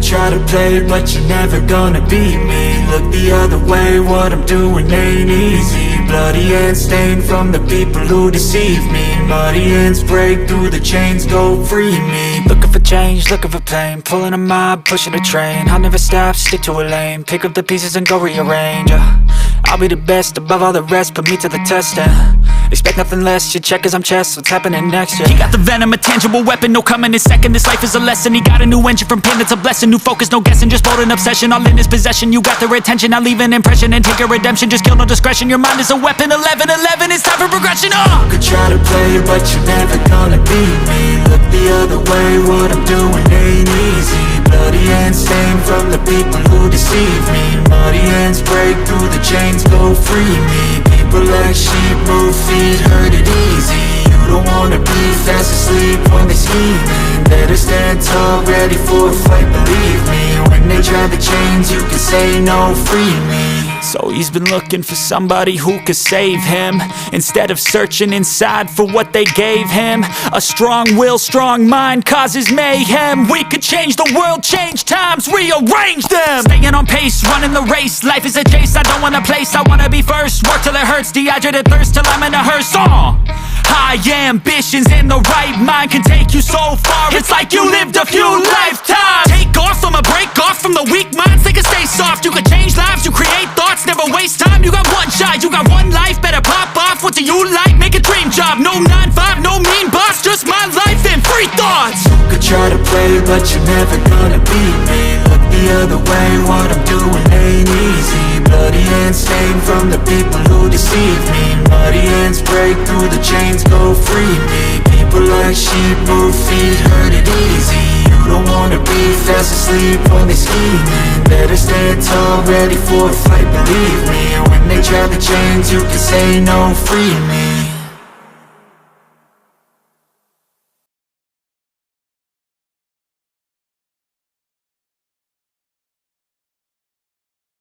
try to play, but you're never gonna beat me. Look the other way, what I'm doing ain't easy. Bloody hands stained from the people who deceive me. Muddy hands break through the chains, go free me. Looking for change, looking for pain, pulling a mob, pushing a train. I'll never stop, stick to a lane, pick up the pieces and go rearrange. I'll be the best above all the rest, put me to the test and expect nothing less, your check is I'm chess, what's happening next, yeah. He got the venom, a tangible weapon, no coming in second. This life is a lesson, he got a new engine from pain, it's a blessing. New focus, no guessing, just bold and obsession, all in his possession. You got their attention, I'll leave an impression and take your redemption. Just kill, no discretion, your mind is a weapon. 11-11, it's time for progression, You could try to play, but you're never gonna beat me. Look the other way, what I'm doing ain't easy. Bloody hands stained from the people who deceive me. Muddy hands break through the chains, go free me. People like sheep move feet, hurt it easy. You don't wanna be fast asleep when they scheming. Better stand tall, ready for a fight, believe me. When they try the chains, you can say no, free me. So he's been looking for somebody who could save him, instead of searching inside for what they gave him. A strong will, strong mind causes mayhem. We could change the world, change times, rearrange them. Staying on pace, running the race. Life is a chase, I don't want a place, I wanna be first. Work till it hurts, dehydrated thirst till I'm in a hearse. High ambitions and the right mind can take you so far. It's like you lived a few lifetimes. Take off from a break off from the weak minds, they can stay soft. You can change lives, you create thoughts, never waste time. You got one shot, you got one life, better pop off. What do you like? Make a dream job. No 9-5, no mean boss, just my life and free thoughts. You could try to play, but you're never gonna beat me. Look the other way, what I'm doing ain't easy. Bloody hands stained from the people who deceive me. Muddy hands break through the chains, go free me. People like sheep move feet, hurt it easy. You don't wanna be fast asleep when they scheming. Better stand tall, ready for a fight, believe me. When they try the chains, you can say no, free me.